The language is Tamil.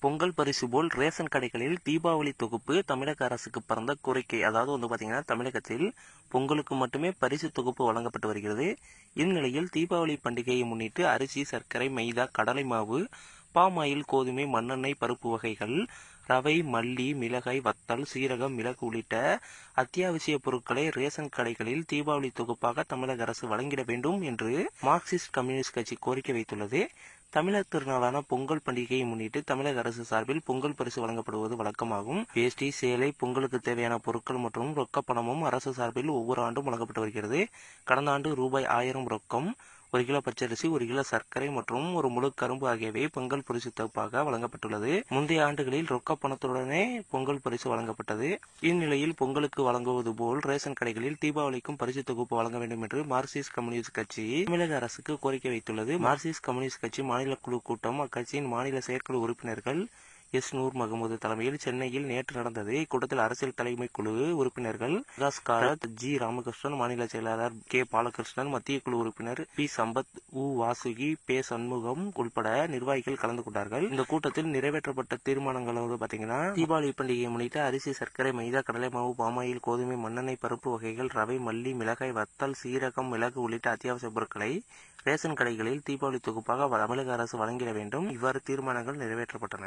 பொங்கல் பரிசு போல் ரேஷன் கடைகளில் தீபாவளி தொகுப்பு தமிழக அரசுக்கு பறந்த கோரிக்கை. அதாவது பாத்தீங்கன்னா, தமிழகத்தில் பொங்கலுக்கு மட்டுமே பரிசு தொகுப்பு வழங்கப்பட்டு வருகிறது. இந்நிலையில் தீபாவளி பண்டிகையை முன்னிட்டு அரிசி, சர்க்கரை, மைதா, கடலை மாவு, பாமாயில், கோதுமை, மண்ணெண்ணெய், பருப்பு வகைகள், ரவை, மல்லி, மிளகாய், வத்தல், சீரகம், மிளகு உள்ளிட்ட அத்தியாவசிய பொருட்களை ரேஷன் கடைகளில் தீபாவளி தொகுப்பாக தமிழக அரசு வழங்கிட வேண்டும் என்று மார்க்சிஸ்ட் கம்யூனிஸ்ட் கட்சி கோரிக்கை வைத்துள்ளது. தமிழர் திருநாளான பொங்கல் பண்டிகையை முன்னிட்டு தமிழக அரசு சார்பில் பொங்கல் பரிசு வழங்கப்படுவது வழக்கமாகும். வேஷ்டி, சேலை, பொங்கலுக்கு தேவையான பொருட்கள் மற்றும் ரொக்க பணமும் அரசு சார்பில் ஒவ்வொரு ஆண்டும் வழங்கப்பட்டு வருகிறது. கடந்த ஆண்டு ரூபாய் 1000 ரொக்கம், 1 கிலோ பச்சரிசி, 1 கிலோ சர்க்கரை மற்றும் ஒரு முழு கரும்பு ஆகியவை பொங்கல் பரிசு தொகுப்பாக வழங்கப்பட்டுள்ளது. முந்தைய ஆண்டுகளில் ரொக்க பணத்துடனே பொங்கல் பரிசு வழங்கப்பட்டது. இந்நிலையில் பொங்கலுக்கு வழங்குவது போல் ரேஷன் கடைகளில் தீபாவளிக்கும் பரிசு தொகுப்பு வழங்க வேண்டும் என்று மார்க்சிஸ்ட் கம்யூனிஸ்ட் கட்சி தமிழக அரசுக்கு கோரிக்கை வைத்துள்ளது. மார்க்சிஸ்ட் கம்யூனிஸ்ட் கட்சி மாநில குழு கூட்டம் அக்கட்சியின் மாநில செயற்குழு உறுப்பினர்கள் எஸ். நூர் முகமது தலைமையில் சென்னையில் நேற்று நடந்தது. இக்கூட்டத்தில் அரசியல் தலைமை குழு உறுப்பினர்கள் பிரகாஷ் காரத், ஜி. ராமகிருஷ்ணன், மாநில செயலாளர் கே. பாலகிருஷ்ணன், மத்திய குழு உறுப்பினர் பி. சம்பத், உ. வாசுகி, பே. சண்முகம் உள்பட நிர்வாகிகள் கலந்து கொண்டார்கள். இந்த கூட்டத்தில் நிறைவேற்றப்பட்ட தீர்மானங்கள் பாத்தீங்கன்னா, தீபாவளி பண்டிகையை முன்னிட்டு அரிசி, சர்க்கரை, மைதா, கடலை மாவு, பாமாயில், கோதுமை, மண்ணெண்ணெய், பருப்பு வகைகள், ரவை, மல்லி, மிளகாய், வத்தல், சீரகம், மிளகு உள்ளிட்ட அத்தியாவசிய பொருட்களை ரேஷன் கடைகளில் தீபாவளி தொகுப்பாக தமிழக அரசு வழங்கிட வேண்டும். இவ்வாறு தீர்மானங்கள் நிறைவேற்றப்பட்டன.